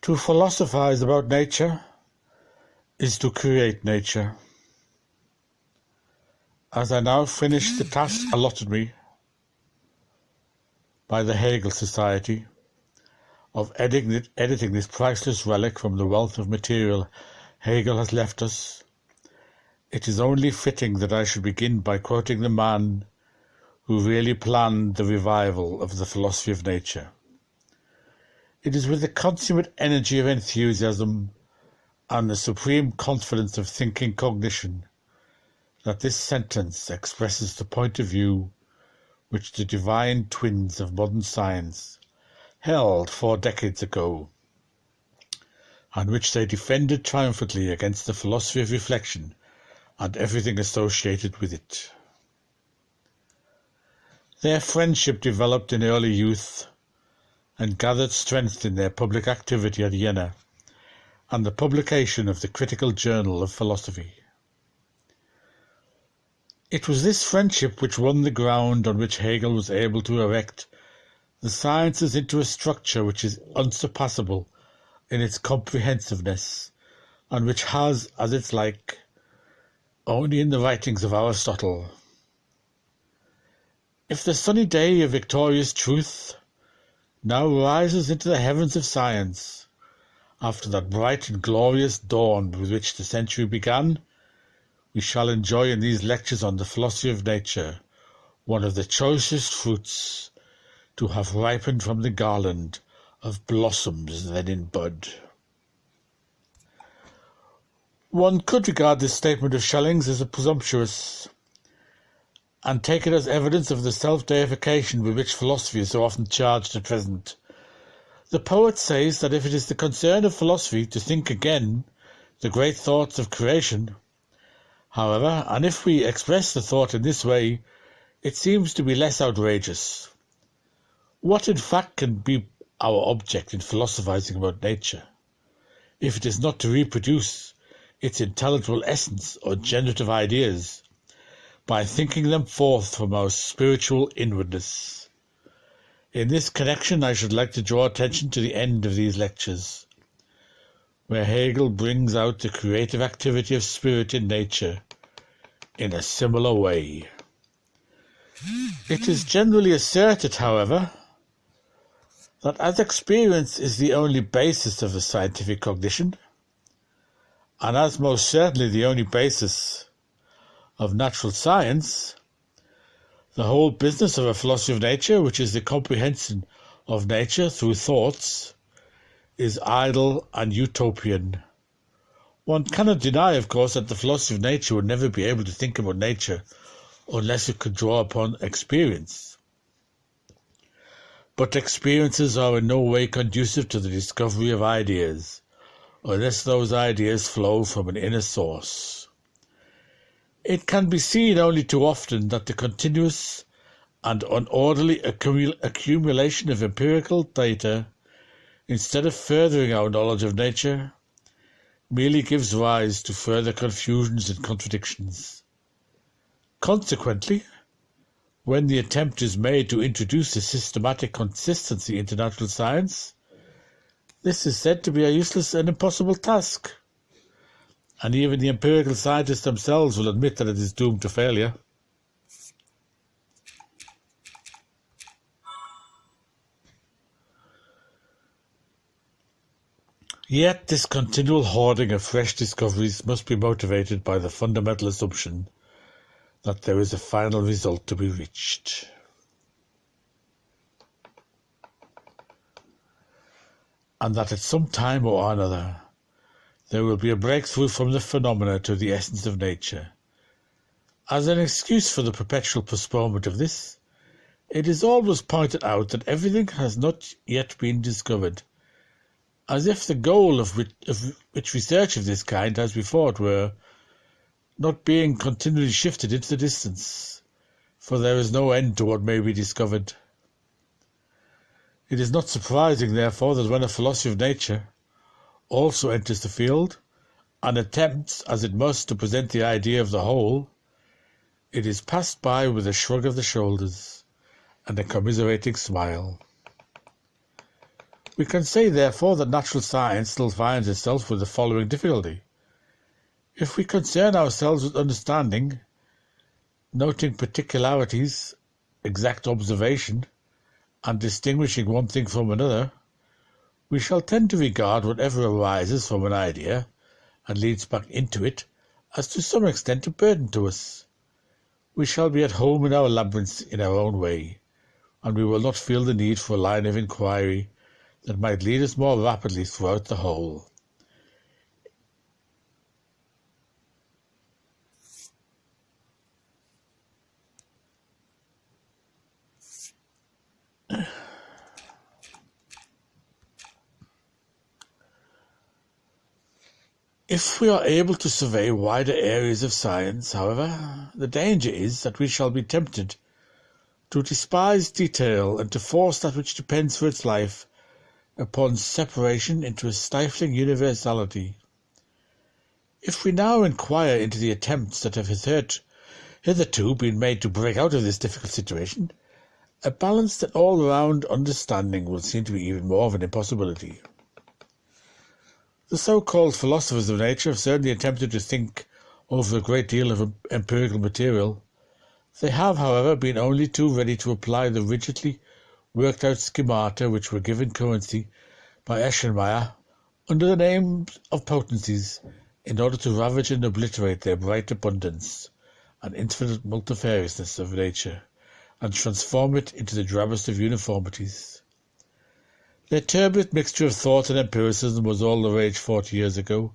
To philosophize about nature is to create nature. As I now finish the task allotted me by the Hegel Society of editing this priceless relic from the wealth of material Hegel has left us, it is only fitting that I should begin by quoting the man who really planned the revival of the philosophy of nature. It is with the consummate energy of enthusiasm and the supreme confidence of thinking cognition that this sentence expresses the point of view which the divine twins of modern science held 4 decades ago, and which they defended triumphantly against the philosophy of reflection and everything associated with it. Their friendship developed in early youth and gathered strength in their public activity at Jena and the publication of the Critical Journal of Philosophy. It was this friendship which won the ground on which Hegel was able to erect the sciences into a structure which is unsurpassable in its comprehensiveness, and which has as its like only in the writings of Aristotle. If the sunny day of victorious truth now rises into the heavens of science, after that bright and glorious dawn with which the century began, we shall enjoy in these lectures on the philosophy of nature one of the choicest fruits to have ripened from the garland of blossoms then in bud. One could regard this statement of Schelling's as presumptuous, and take it as evidence of the self-deification with which philosophy is so often charged at present. The poet says that if it is the concern of philosophy to think again the great thoughts of creation, however, and if we express the thought in this way, it seems to be less outrageous. What in fact can be our object in philosophizing about nature, if it is not to reproduce its intelligible essence or generative ideas, by thinking them forth from our spiritual inwardness? In this connection I should like to draw attention to the end of these lectures, where Hegel brings out the creative activity of spirit in nature in a similar way. It is generally asserted, however, that as experience is the only basis of the scientific cognition, and as most certainly the only basis of natural science, the whole business of a philosophy of nature, which is the comprehension of nature through thoughts, is idle and utopian. One cannot deny, of course, that the philosophy of nature would never be able to think about nature unless it could draw upon experience. But experiences are in no way conducive to the discovery of ideas, unless those ideas flow from an inner source. It can be seen only too often that the continuous and unorderly accumulation of empirical data, instead of furthering our knowledge of nature, merely gives rise to further confusions and contradictions. Consequently, when the attempt is made to introduce a systematic consistency into natural science, this is said to be a useless and impossible task, and even the empirical scientists themselves will admit that it is doomed to failure. Yet this continual hoarding of fresh discoveries must be motivated by the fundamental assumption that there is a final result to be reached. And that at some time or another there will be a breakthrough from the phenomena to the essence of nature. As an excuse for the perpetual postponement of this, it is always pointed out that everything has not yet been discovered, as if the goal of which research of this kind, as before it were, not being continually shifted into the distance, for there is no end to what may be discovered. It is not surprising, therefore, that when a philosophy of nature also enters the field, and attempts, as it must, to present the idea of the whole, it is passed by with a shrug of the shoulders and a commiserating smile. We can say, therefore, that natural science still finds itself with the following difficulty. If we concern ourselves with understanding, noting particularities, exact observation, and distinguishing one thing from another, we shall tend to regard whatever arises from an idea and leads back into it as to some extent a burden to us. We shall be at home in our labyrinths in our own way, and we will not feel the need for a line of inquiry that might lead us more rapidly throughout the whole. If we are able to survey wider areas of science, however, the danger is that we shall be tempted to despise detail and to force that which depends for its life upon separation into a stifling universality. If we now inquire into the attempts that have hitherto been made to break out of this difficult situation, a balanced and all-round understanding will seem to be even more of an impossibility. The so-called philosophers of nature have certainly attempted to think over a great deal of empirical material. They have, however, been only too ready to apply the rigidly worked-out schemata which were given currency by Eschenmayer under the name of potencies in order to ravage and obliterate their bright abundance and infinite multifariousness of nature and transform it into the drabbest of uniformities. Their turbulent mixture of thought and empiricism was all the rage 40 years ago,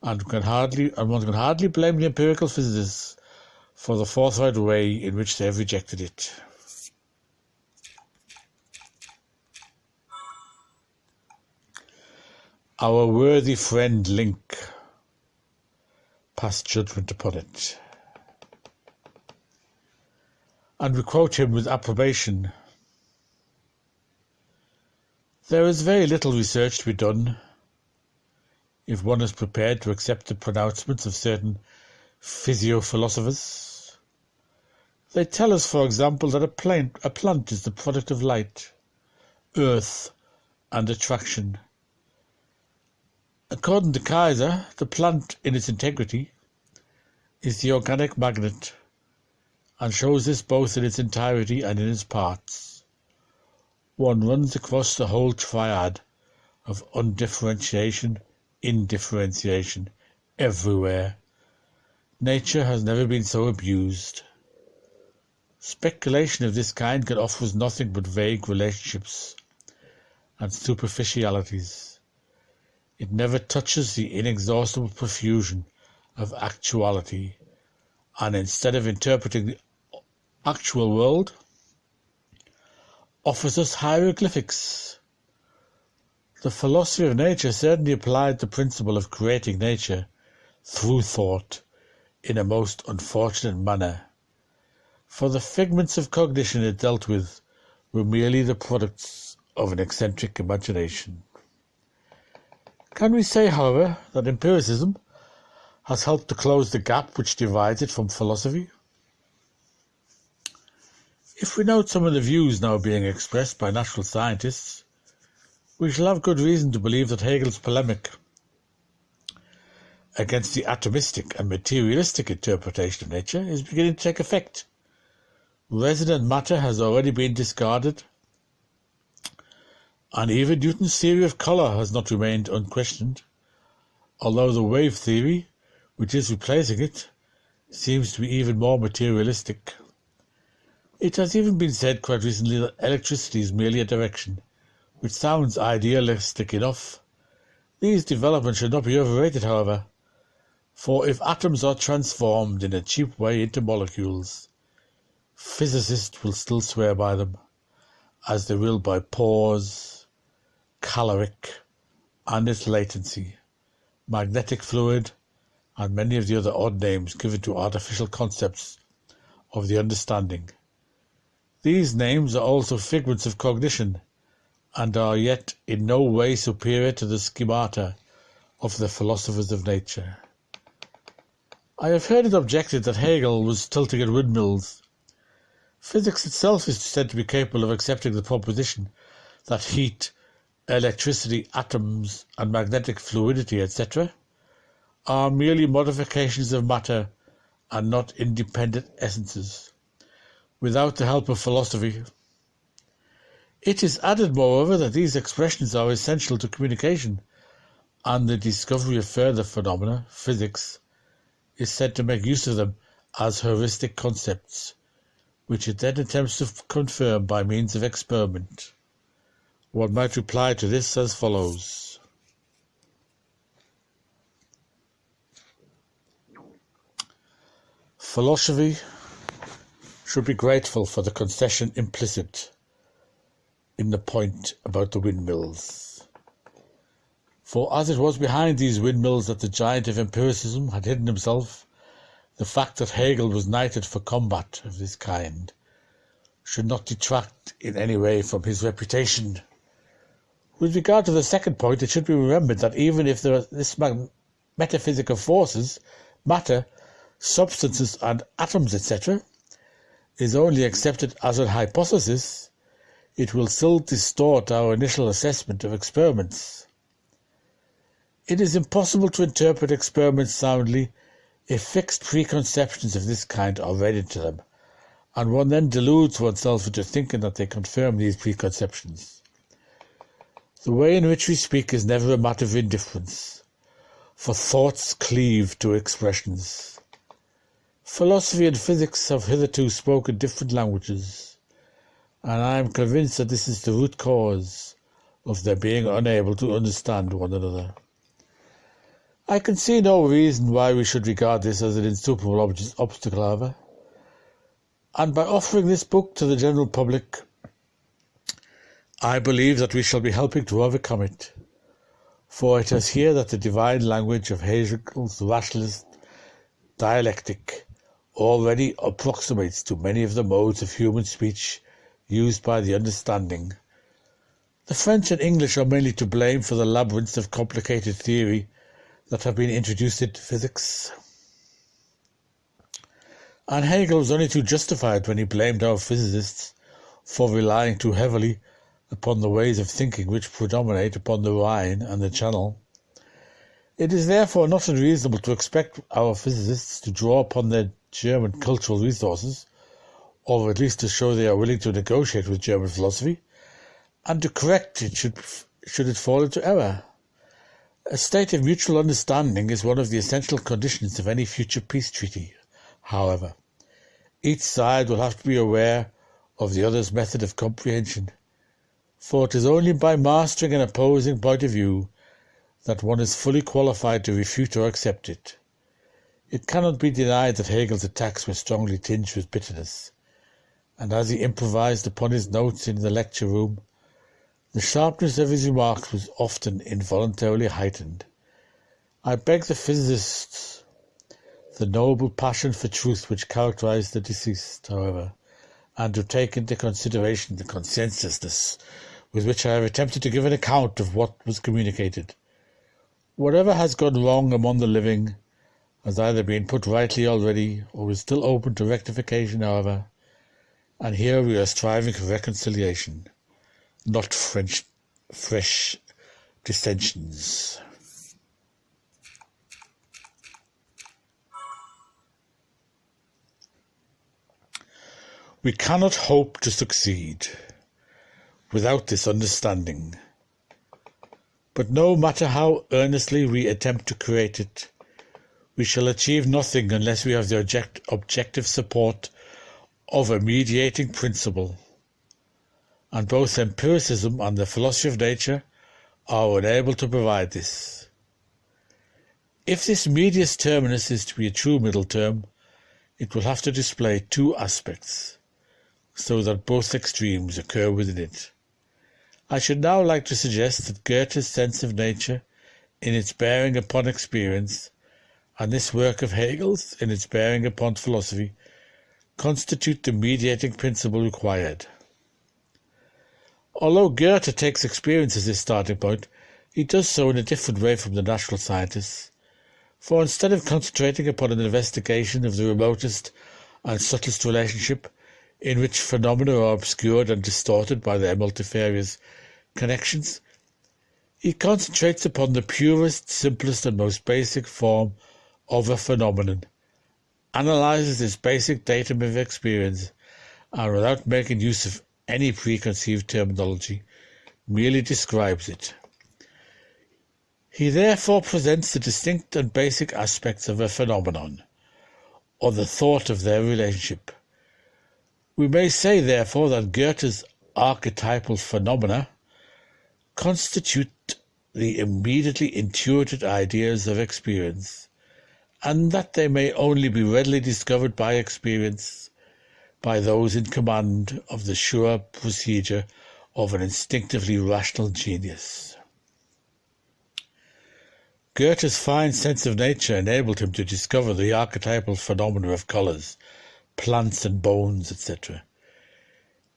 and one can hardly blame the empirical physicists for the forthright way in which they have rejected it. Our worthy friend Link passed judgment upon it, and we quote him with approbation. There is very little research to be done if one is prepared to accept the pronouncements of certain physio-philosophers. They tell us, for example, that a plant is the product of light, earth, and attraction. According to Kaiser, the plant in its integrity is the organic magnet, and shows this both in its entirety and in its parts. One runs across the whole triad of undifferentiation, indifferentiation, everywhere. Nature has never been so abused. Speculation of this kind can offer us nothing but vague relationships and superficialities. It never touches the inexhaustible profusion of actuality, and instead of interpreting the actual world, offers us hieroglyphics. The philosophy of nature certainly applied the principle of creating nature through thought in a most unfortunate manner, for the figments of cognition it dealt with were merely the products of an eccentric imagination. Can we say, however, that empiricism has helped to close the gap which divides it from philosophy? If we note some of the views now being expressed by natural scientists, we shall have good reason to believe that Hegel's polemic against the atomistic and materialistic interpretation of nature is beginning to take effect. Resonant matter has already been discarded, and even Newton's theory of colour has not remained unquestioned, although the wave theory, which is replacing it, seems to be even more materialistic. It has even been said quite recently that electricity is merely a direction, which sounds idealistic enough. These developments should not be overrated, however, for if atoms are transformed in a cheap way into molecules, physicists will still swear by them, as they will by pores, caloric, and its latency, magnetic fluid, and many of the other odd names given to artificial concepts of the understanding. These names are also figments of cognition, and are yet in no way superior to the schemata of the philosophers of nature. I have heard it objected that Hegel was tilting at windmills. Physics itself is said to be capable of accepting the proposition that heat electricity, atoms, and magnetic fluidity, etc., are merely modifications of matter and not independent essences, without the help of philosophy. It is added, moreover, that these expressions are essential to communication, and the discovery of further phenomena, physics, is said to make use of them as heuristic concepts, which it then attempts to confirm by means of experiment. One might reply to this as follows. Philosophy should be grateful for the concession implicit in the point about the windmills. For as it was behind these windmills that the giant of empiricism had hidden himself, the fact that Hegel was knighted for combat of this kind should not detract in any way from his reputation. With regard to the second point, it should be remembered that even if this metaphysic of forces, matter, substances and atoms, etc., is only accepted as an hypothesis, it will still distort our initial assessment of experiments. It is impossible to interpret experiments soundly if fixed preconceptions of this kind are read into them, and one then deludes oneself into thinking that they confirm these preconceptions. The way in which we speak is never a matter of indifference, for thoughts cleave to expressions. Philosophy and physics have hitherto spoken different languages, and I am convinced that this is the root cause of their being unable to understand one another. I can see no reason why we should regard this as an insuperable obstacle, however, and by offering this book to the general public, I believe that we shall be helping to overcome it, for it is here that the divine language of Hegel's rationalist dialectic already approximates to many of the modes of human speech used by the understanding. The French and English are mainly to blame for the labyrinths of complicated theory that have been introduced into physics. And Hegel was only too justified when he blamed our physicists for relying too heavily upon the ways of thinking which predominate upon the Rhine and the Channel. It is therefore not unreasonable to expect our physicists to draw upon their German cultural resources, or at least to show they are willing to negotiate with German philosophy, and to correct it should it fall into error. A state of mutual understanding is one of the essential conditions of any future peace treaty. However, each side will have to be aware of the other's method of comprehension, for it is only by mastering an opposing point of view that one is fully qualified to refute or accept it. It cannot be denied that Hegel's attacks were strongly tinged with bitterness, and as he improvised upon his notes in the lecture room, the sharpness of his remarks was often involuntarily heightened. I beg the physicists, the noble passion for truth which characterized the deceased, however, and to take into consideration the conscientiousness with which I have attempted to give an account of what was communicated. Whatever has gone wrong among the living has either been put rightly already or is still open to rectification, however, and here we are striving for reconciliation, not fresh dissensions. We cannot hope to succeed without this understanding, but no matter how earnestly we attempt to create it, we shall achieve nothing unless we have the objective support of a mediating principle, and both empiricism and the philosophy of nature are unable to provide this. If this medius terminus is to be a true middle term, it will have to display two aspects, so that both extremes occur within it. I should now like to suggest that Goethe's sense of nature, in its bearing upon experience, and this work of Hegel's, in its bearing upon philosophy, constitute the mediating principle required. Although Goethe takes experience as his starting point, he does so in a different way from the natural scientists, for instead of concentrating upon an investigation of the remotest and subtlest relationship in which phenomena are obscured and distorted by their multifarious connections, He concentrates upon the purest, simplest and most basic form of a phenomenon, analyzes its basic datum of experience, and without making use of any preconceived terminology, merely describes it. He therefore presents the distinct and basic aspects of a phenomenon, or the thought of their relationship. We may say, therefore, that Goethe's archetypal phenomena constitute the immediately intuited ideas of experience, and that they may only be readily discovered by experience by those in command of the sure procedure of an instinctively rational genius. Goethe's fine sense of nature enabled him to discover the archetypal phenomena of colours, plants and bones, etc.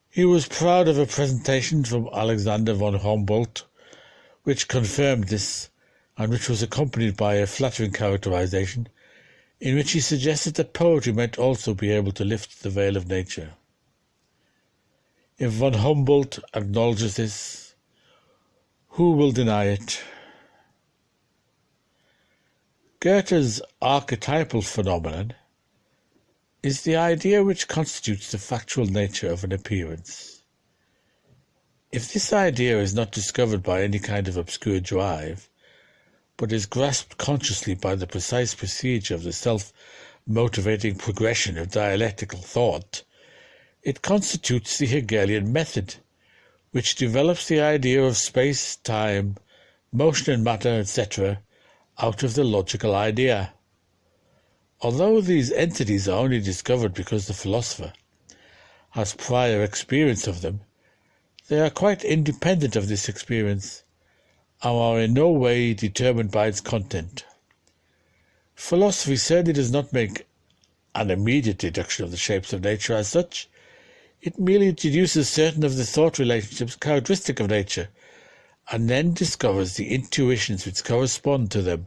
He was proud of a presentation from Alexander von Humboldt which confirmed this, and which was accompanied by a flattering characterization in which he suggested that poetry might also be able to lift the veil of nature. If von Humboldt acknowledges this, who will deny it? Goethe's archetypal phenomenon is the idea which constitutes the factual nature of an appearance. If this idea is not discovered by any kind of obscure drive, but is grasped consciously by the precise procedure of the self-motivating progression of dialectical thought, it constitutes the Hegelian method, which develops the idea of space, time, motion and matter, etc., out of the logical idea. Although these entities are only discovered because the philosopher has prior experience of them, they are quite independent of this experience and are in no way determined by its content. Philosophy certainly does not make an immediate deduction of the shapes of nature as such. It merely deduces certain of the thought relationships characteristic of nature, and then discovers the intuitions which correspond to them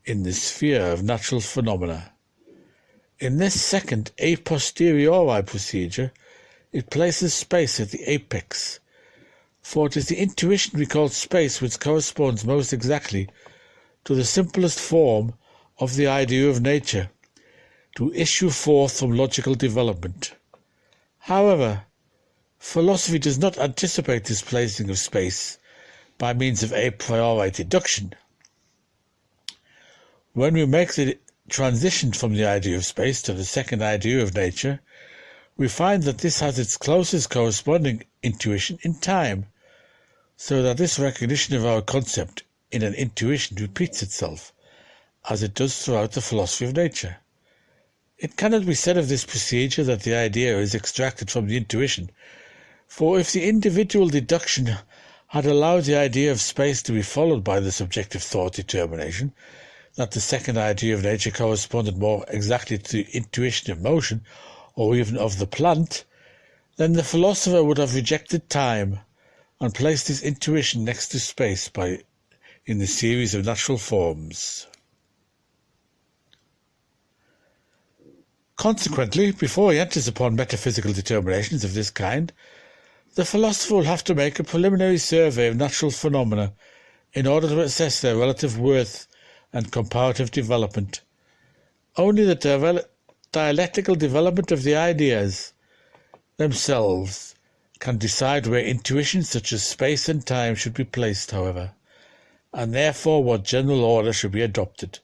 in the sphere of natural phenomena. In this second a posteriori procedure, it places space at the apex, for it is the intuition we call space which corresponds most exactly to the simplest form of the idea of nature, to issue forth from logical development. However, philosophy does not anticipate this placing of space by means of a priori deduction. When we make the transition from the idea of space to the second idea of nature, we find that this has its closest corresponding intuition in time, so that this recognition of our concept in an intuition repeats itself, as it does throughout the philosophy of nature. It cannot be said of this procedure that the idea is extracted from the intuition, for if the individual deduction had allowed the idea of space to be followed by the subjective thought determination, that the second idea of nature corresponded more exactly to the intuition of motion, or even of the plant, then the philosopher would have rejected time and placed his intuition next to space in the series of natural forms. Consequently, before he enters upon metaphysical determinations of this kind, the philosopher will have to make a preliminary survey of natural phenomena in order to assess their relative worth and comparative development. Only the dialectical development of the ideas themselves can decide where intuitions such as space and time should be placed, however, and therefore what general order should be adopted.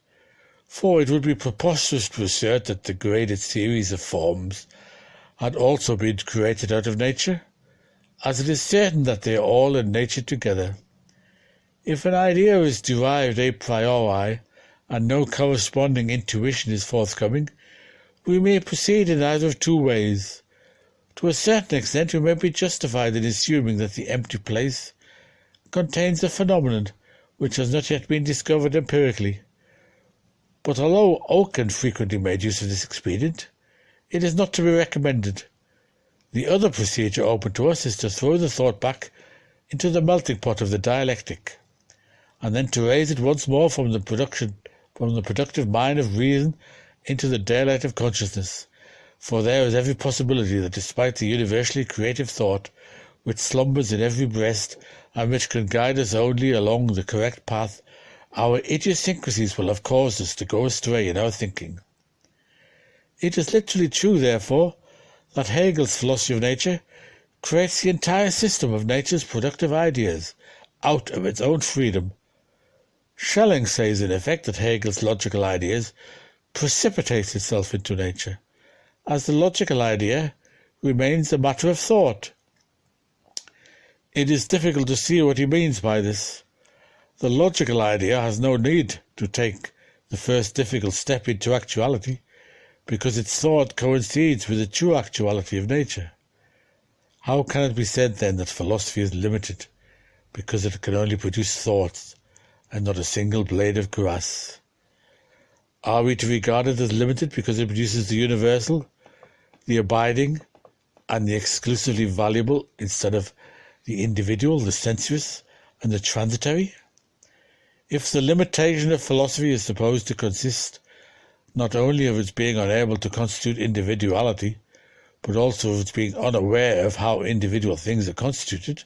For it would be preposterous to assert that the graded series of forms had also been created out of nature, as it is certain that they are all in nature together. If an idea is derived a priori, and no corresponding intuition is forthcoming, we may proceed in either of two ways. To a certain extent we may be justified in assuming that the empty place contains a phenomenon which has not yet been discovered empirically. But although Oken frequently made use of this expedient, it is not to be recommended. The other procedure open to us is to throw the thought back into the melting pot of the dialectic, and then to raise it once more from the productive mind of reason into the daylight of consciousness, for there is every possibility that despite the universally creative thought which slumbers in every breast, and which can guide us only along the correct path, our idiosyncrasies will have caused us to go astray in our thinking. It is literally true, therefore, that Hegel's philosophy of nature creates the entire system of nature's productive ideas out of its own freedom. Schelling says in effect that Hegel's logical ideas precipitates itself into nature, as the logical idea remains a matter of thought. It is difficult to see what he means by this. The logical idea has no need to take the first difficult step into actuality, because its thought coincides with the true actuality of nature. How can it be said then that philosophy is limited, because it can only produce thoughts and not a single blade of grass? Are we to regard it as limited because it produces the universal, the abiding, and the exclusively valuable instead of the individual, the sensuous, and the transitory? If the limitation of philosophy is supposed to consist not only of its being unable to constitute individuality, but also of its being unaware of how individual things are constituted,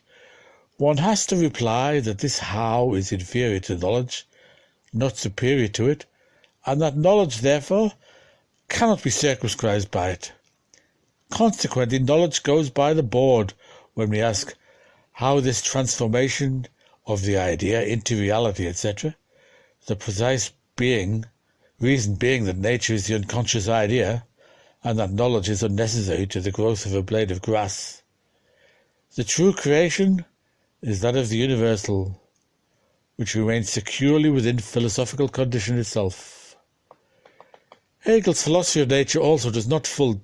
one has to reply that this how is inferior to knowledge, not superior to it, and that knowledge, therefore, cannot be circumscribed by it. Consequently, knowledge goes by the board when we ask how this transformation of the idea into reality, etc., the precise reason being that nature is the unconscious idea, and that knowledge is unnecessary to the growth of a blade of grass. The true creation is that of the universal, which remains securely within philosophical condition itself. Hegel's philosophy of nature also does full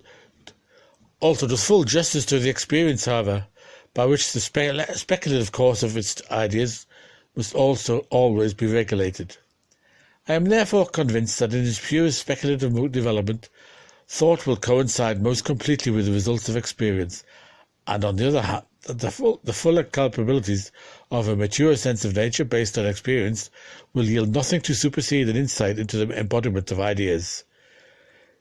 justice to the experience, however, by which the speculative course of its ideas must also always be regulated. I am therefore convinced that in its purest speculative development, thought will coincide most completely with the results of experience, and on the other hand, that the fuller culpabilities of a mature sense of nature based on experience will yield nothing to supersede an insight into the embodiment of ideas.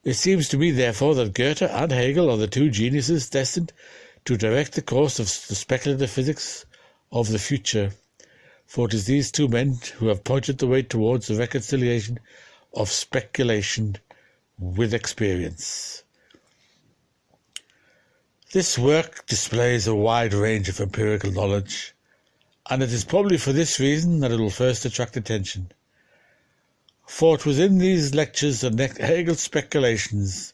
It seems to me, therefore, that Goethe and Hegel are the two geniuses destined to direct the course of the speculative physics of the future, for it is these two men who have pointed the way towards the reconciliation of speculation with experience. This work displays a wide range of empirical knowledge, and it is probably for this reason that it will first attract attention. For it was in these lectures that Hegel's speculations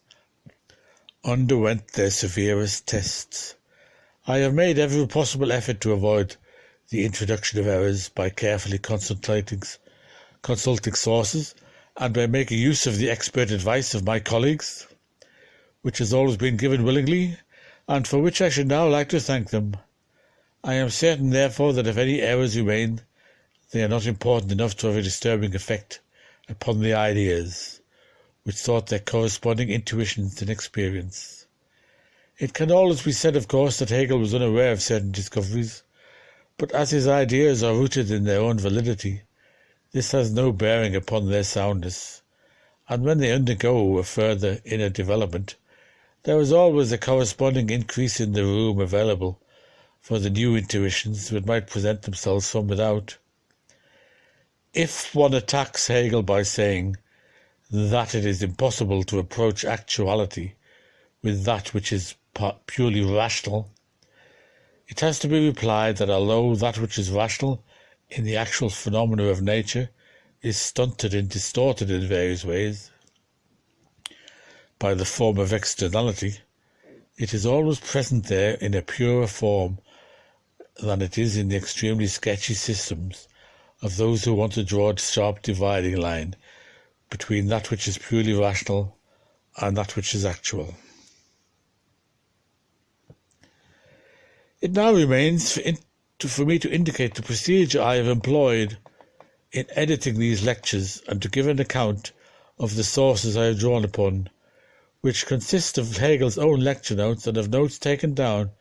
underwent their severest tests. I have made every possible effort to avoid the introduction of errors by carefully consulting sources and by making use of the expert advice of my colleagues, which has always been given willingly, and for which I should now like to thank them. I am certain, therefore, that if any errors remain, they are not important enough to have a disturbing effect upon the ideas, which sought their corresponding intuitions and experience. It can always be said, of course, that Hegel was unaware of certain discoveries, but as his ideas are rooted in their own validity, this has no bearing upon their soundness, and when they undergo a further inner development, there is always a corresponding increase in the room available for the new intuitions which might present themselves from without. If one attacks Hegel by saying that it is impossible to approach actuality with that which is purely rational, it has to be replied that although that which is rational in the actual phenomena of nature is stunted and distorted in various ways by the form of externality, it is always present there in a purer form than it is in the extremely sketchy systems of those who want to draw a sharp dividing line between that which is purely rational and that which is actual. It now remains for me to indicate the procedure I have employed in editing these lectures and to give an account of the sources I have drawn upon, which consist of Hegel's own lecture notes and of notes taken down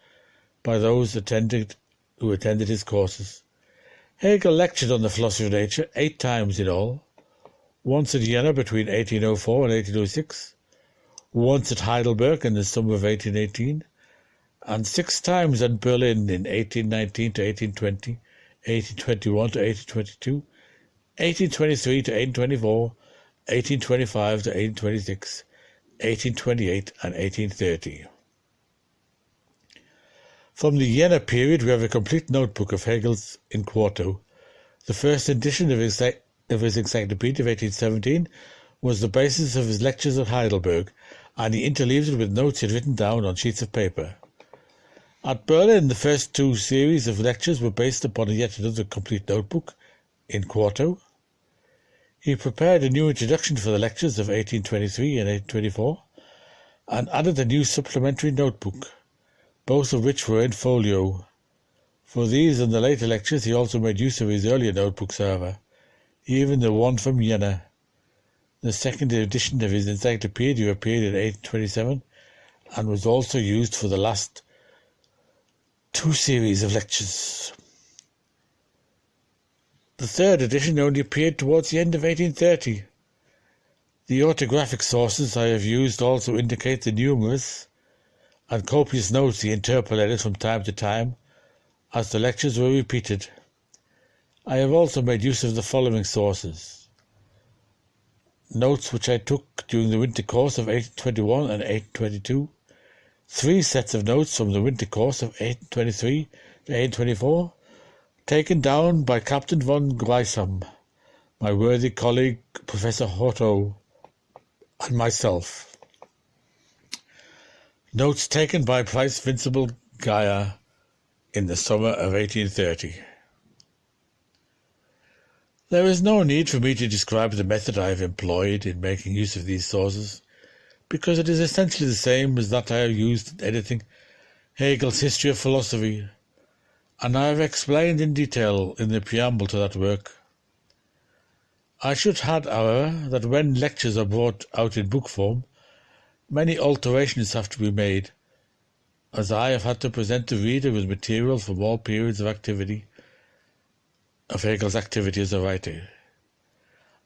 by those who attended his courses. Hegel lectured on the philosophy of nature 8 times in all, once at Vienna between 1804 and 1806, once at Heidelberg in the summer of 1818, and 6 times in Berlin in 1819 to 1820, 1821 to 1822, 1823 to 1824, 1825 to 1826, 1828 and 1830. From the Jena period we have a complete notebook of Hegel's in quarto. The first edition of his encyclopedia of 1817 was the basis of his lectures at Heidelberg, and he interleaved it with notes he had written down on sheets of paper. At Berlin, the first 2 series of lectures were based upon yet another complete notebook in quarto. He prepared a new introduction for the lectures of 1823 and 1824, and added a new supplementary notebook, both of which were in folio. For these and the later lectures he also made use of his earlier notebooks, however, even the one from Jena. The second edition of his encyclopedia appeared in 1827 and was also used for the last 2 series of lectures. The third edition only appeared towards the end of 1830. The autographic sources I have used also indicate the numerous and copious notes he interpolated from time to time as the lectures were repeated. I have also made use of the following sources: notes which I took during the winter course of 1821 and 1822, 3 sets of notes from the winter course of 1823 to 1824, taken down by Captain von Gleisham, my worthy colleague Professor Hotto, and myself. Notes taken by Price Vincible Geyer in the summer of 1830. There is no need for me to describe the method I have employed in making use of these sources, because it is essentially the same as that I have used in editing Hegel's History of Philosophy, and I have explained in detail in the preamble to that work. I should add, however, that when lectures are brought out in book form, many alterations have to be made, as I have had to present the reader with material from all periods of Hegel's activity as a writer.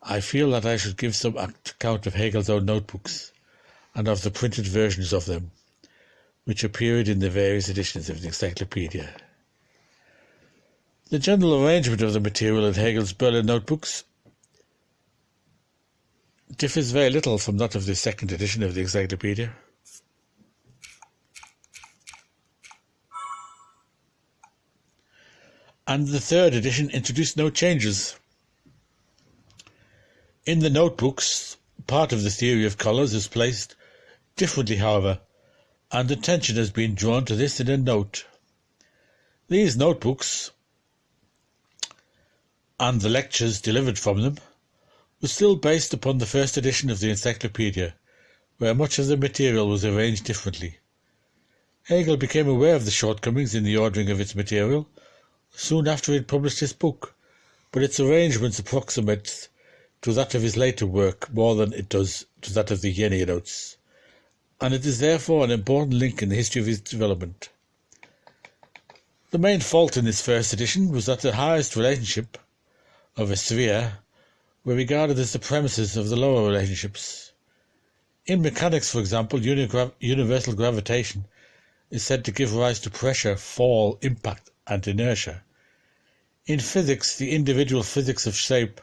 I feel that I should give some account of Hegel's own notebooks, and of the printed versions of them, which appeared in the various editions of the encyclopedia. The general arrangement of the material in Hegel's Berlin notebooks differs very little from that of the second edition of the encyclopedia. And the third edition introduced no changes. In the notebooks, part of the theory of colours is placed differently, however, and attention has been drawn to this in a note. These notebooks, and the lectures delivered from them, were still based upon the first edition of the encyclopedia, where much of the material was arranged differently. Hegel became aware of the shortcomings in the ordering of its material soon after he had published his book, but its arrangements approximates to that of his later work more than it does to that of the Jena notes, and it is therefore an important link in the history of his development. The main fault in this first edition was that the highest relationship of a sphere were regarded as the premises of the lower relationships. In mechanics, for example, universal gravitation is said to give rise to pressure, fall, impact, and inertia. In physics, the individual physics of shape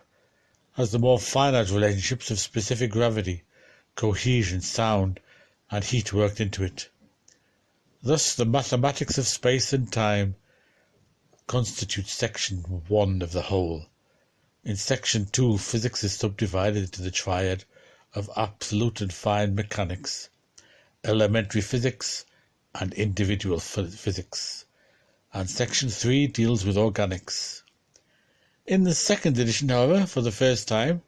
has the more finite relationships of specific gravity, cohesion, sound, and heat worked into it. Thus, the mathematics of space and time constitutes section 1 of the whole. In section 2, physics is subdivided into the triad of absolute and fine mechanics, elementary physics, and individual physics, and section 3 deals with organics. In the second edition, however, for the first time,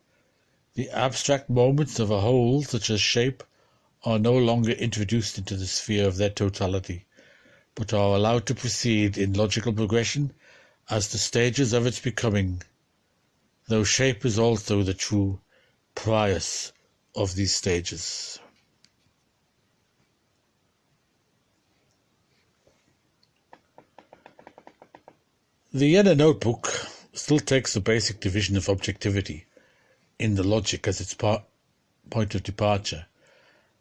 the abstract moments of a whole, such as shape, are no longer introduced into the sphere of their totality, but are allowed to proceed in logical progression as the stages of its becoming, though shape is also the true prius of these stages. The Jena notebook still takes the basic division of objectivity in the logic as its point of departure,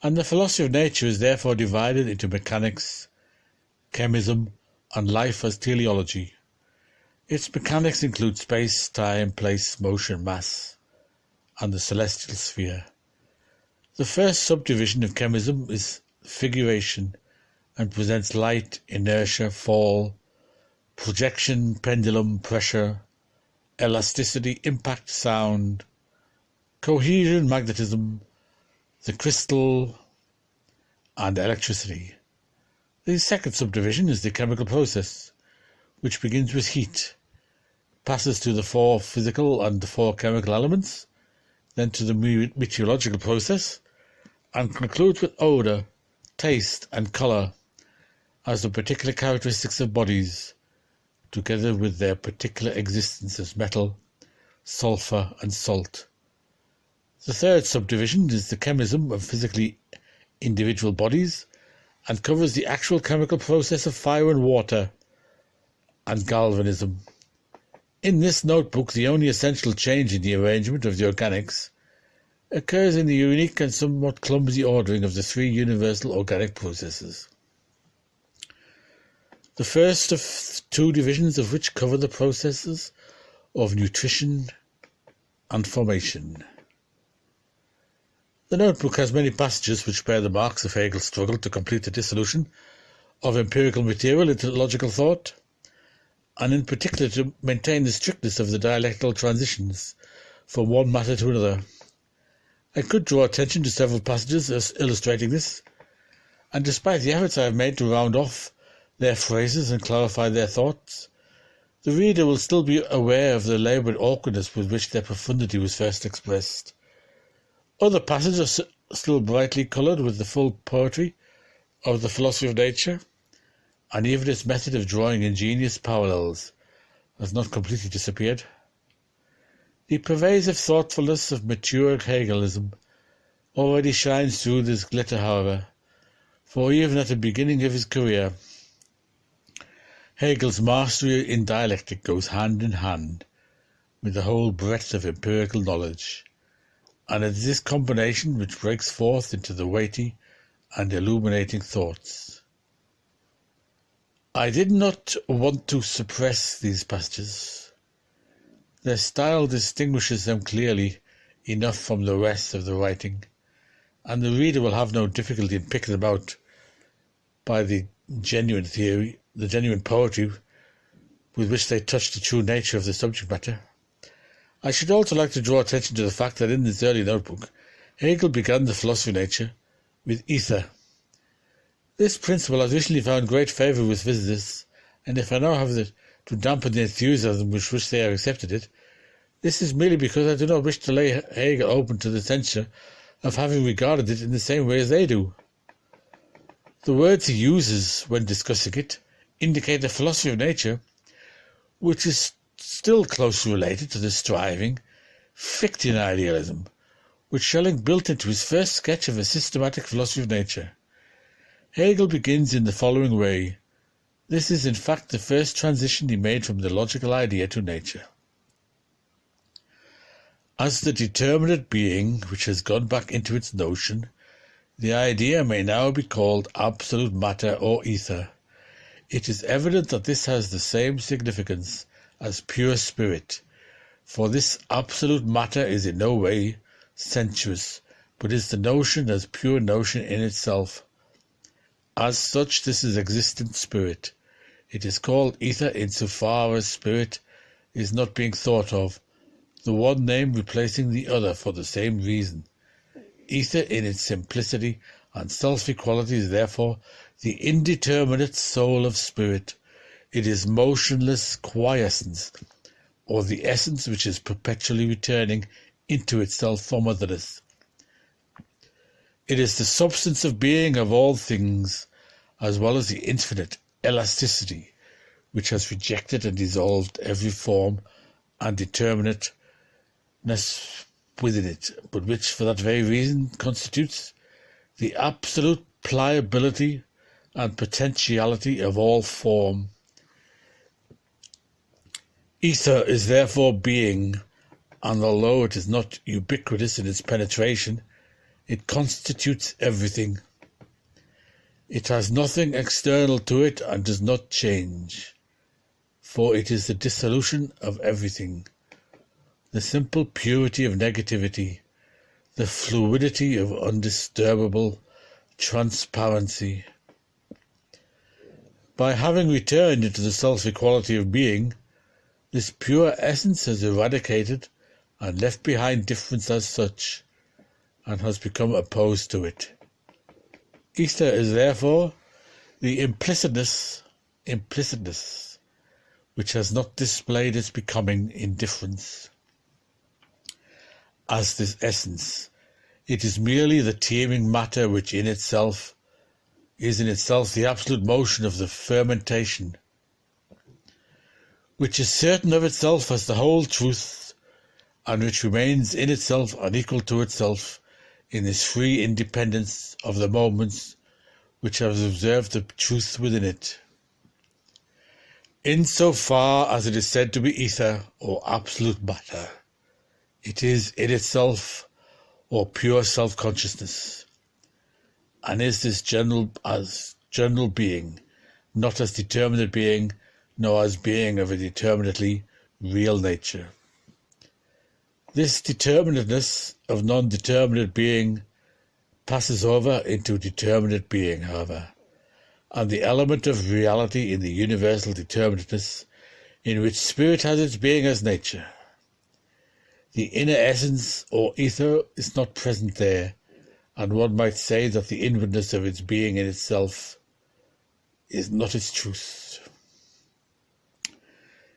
and the philosophy of nature is therefore divided into mechanics, chemism, and life as teleology. Its mechanics include space, time, place, motion, mass, and the celestial sphere. The first subdivision of chemism is figuration and presents light, inertia, fall, projection, pendulum, pressure, elasticity, impact, sound, cohesion, magnetism, the crystal, and electricity. The second subdivision is the chemical process, which begins with heat, passes to the 4 physical and the 4 chemical elements, then to the meteorological process, and concludes with odour, taste, and colour as the particular characteristics of bodies, together with their particular existence as metal, sulphur, and salt. The third subdivision is the chemism of physically individual bodies and covers the actual chemical process of fire and water and galvanism. In this notebook, the only essential change in the arrangement of the organics occurs in the unique and somewhat clumsy ordering of the 3 universal organic processes. The first of 2 divisions of which cover the processes of nutrition and formation. The notebook has many passages which bear the marks of Hegel's struggle to complete the dissolution of empirical material into logical thought, and in particular to maintain the strictness of the dialectical transitions from one matter to another. I could draw attention to several passages as illustrating this, and despite the efforts I have made to round off their phrases and clarify their thoughts, the reader will still be aware of the laboured awkwardness with which their profundity was first expressed. Other passages are still brightly coloured with the full poetry of the philosophy of nature, and even its method of drawing ingenious parallels has not completely disappeared. The pervasive thoughtfulness of mature Hegelism already shines through this glitter, however, for even at the beginning of his career, Hegel's mastery in dialectic goes hand in hand with the whole breadth of empirical knowledge, and it is this combination which breaks forth into the weighty and illuminating thoughts. I did not want to suppress these passages. Their style distinguishes them clearly enough from the rest of the writing, and the reader will have no difficulty in picking them out by the genuine poetry with which they touch the true nature of the subject matter. I should also like to draw attention to the fact that in this early notebook, Hegel began the philosophy of nature with ether. This principle has recently found great favour with physicists, and if I now have to dampen the enthusiasm with which they have accepted it, this is merely because I do not wish to lay Hegel open to the censure of having regarded it in the same way as they do. The words he uses when discussing it indicate a philosophy of nature which is still closely related to the striving, Fichtean idealism, which Schelling built into his first sketch of a systematic philosophy of nature. Hegel begins in the following way. This is in fact the first transition he made from the logical idea to nature. As the determinate being which has gone back into its notion, the idea may now be called absolute matter or ether. It is evident that this has the same significance as pure spirit, for this absolute matter is in no way sensuous, but is the notion as pure notion in itself. As such, this is existent spirit. It is called ether insofar as spirit is not being thought of, the one name replacing the other for the same reason. Ether in its simplicity and self-equality is therefore the indeterminate soul of spirit. It is motionless quiescence, or the essence which is perpetually returning into itself from otherness. It is the substance of being of all things, as well as the infinite elasticity, which has rejected and dissolved every form and determinateness within it, but which for that very reason constitutes the absolute pliability and potentiality of all form. Ether is therefore being, and although it is not ubiquitous in its penetration, it constitutes everything. It has nothing external to it and does not change, for it is the dissolution of everything, the simple purity of negativity, the fluidity of undisturbable transparency. By having returned into the self-equality of being, this pure essence has eradicated and left behind difference as such, and has become opposed to it. Ether is therefore the implicitness which has not displayed its becoming indifference. As this essence, it is merely the teeming matter which is in itself the absolute motion of the fermentation, which is certain of itself as the whole truth, and which remains in itself unequal to itself in this free independence of the moments which have observed the truth within it. In so far as it is said to be ether or absolute matter, it is in itself or pure self-consciousness, and is this general being, not as determinate being, nor as being of a determinately real nature. This determinateness of non-determinate being passes over into determinate being, however, and the element of reality in the universal determinateness in which spirit has its being as nature. The inner essence or ether is not present there, and one might say that the inwardness of its being in itself is not its truth.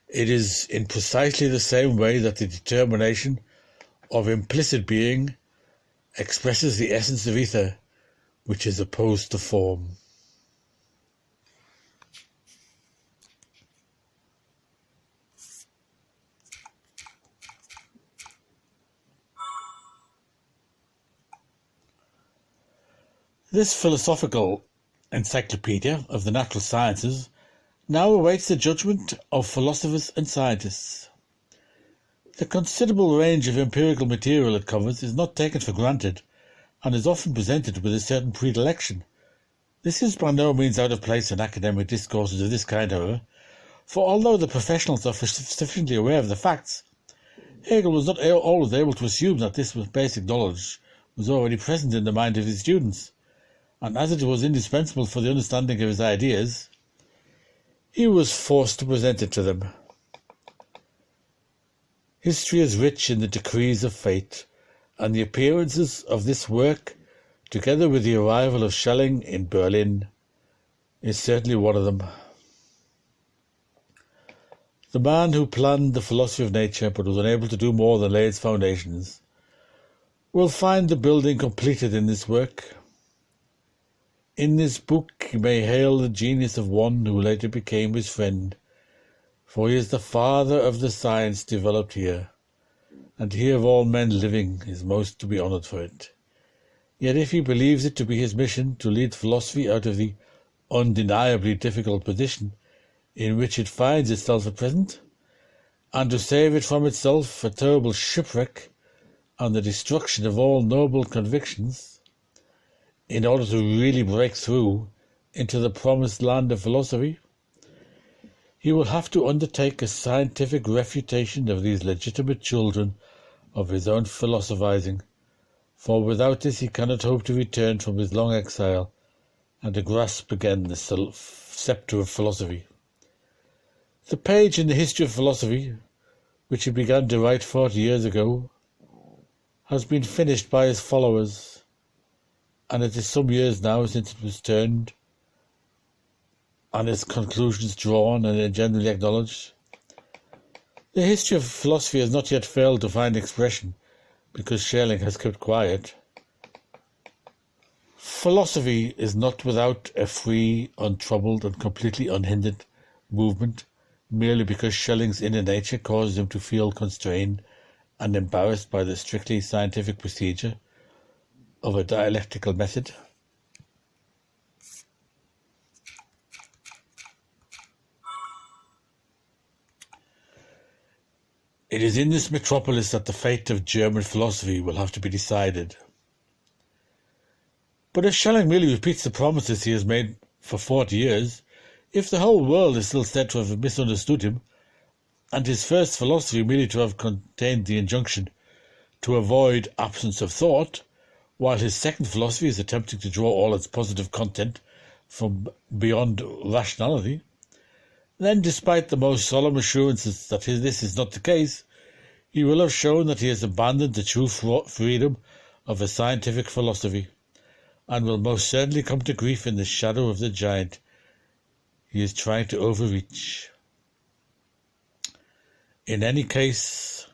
It is in precisely the same way that the determination of implicit being expresses the essence of ether, which is opposed to form. This philosophical encyclopedia of the natural sciences now awaits the judgment of philosophers and scientists. The considerable range of empirical material it covers is not taken for granted, and is often presented with a certain predilection. This is by no means out of place in academic discourses of this kind, however, for although the professionals are sufficiently aware of the facts, Hegel was not always able to assume that this basic knowledge was already present in the mind of his students, and as it was indispensable for the understanding of his ideas, he was forced to present it to them. History is rich in the decrees of fate, and the appearances of this work, together with the arrival of Schelling in Berlin, is certainly one of them. The man who planned the philosophy of nature, but was unable to do more than lay its foundations, will find the building completed in this work. In this book he may hail the genius of one who later became his friend, for he is the father of the science developed here, and he of all men living is most to be honoured for it. Yet if he believes it to be his mission to lead philosophy out of the undeniably difficult position in which it finds itself at present, and to save it from itself a terrible shipwreck and the destruction of all noble convictions, in order to really break through into the promised land of philosophy, he will have to undertake a scientific refutation of these legitimate children of his own philosophizing, for without this he cannot hope to return from his long exile and to grasp again the sceptre of philosophy. The page in the history of philosophy, which he began to write 40 years ago, has been finished by his followers, and it is some years now since it was turned, and its conclusions drawn and generally acknowledged. The history of philosophy has not yet failed to find expression, because Schelling has kept quiet. Philosophy is not without a free, untroubled, and completely unhindered movement, merely because Schelling's inner nature causes him to feel constrained and embarrassed by the strictly scientific procedure of a dialectical method. It is in this metropolis that the fate of German philosophy will have to be decided. But if Schelling merely repeats the promises he has made for 40 years, if the whole world is still said to have misunderstood him, and his first philosophy merely to have contained the injunction to avoid absence of thought, while his second philosophy is attempting to draw all its positive content from beyond rationality, then despite the most solemn assurances that this is not the case, he will have shown that he has abandoned the true freedom of a scientific philosophy, and will most certainly come to grief in the shadow of the giant he is trying to overreach. In any case,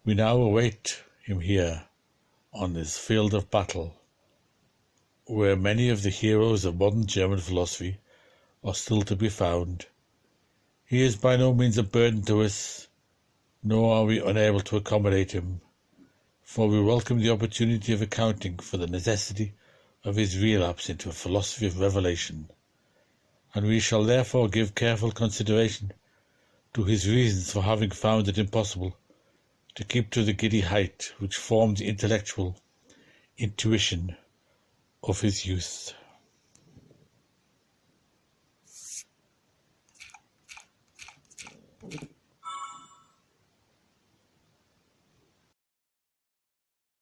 we now await him here on this field of battle, where many of the heroes of modern German philosophy are still to be found. He is by no means a burden to us, nor are we unable to accommodate him, for we welcome the opportunity of accounting for the necessity of his relapse into a philosophy of revelation, and we shall therefore give careful consideration to his reasons for having found it impossible to keep to the giddy height which formed the intellectual intuition of his youth.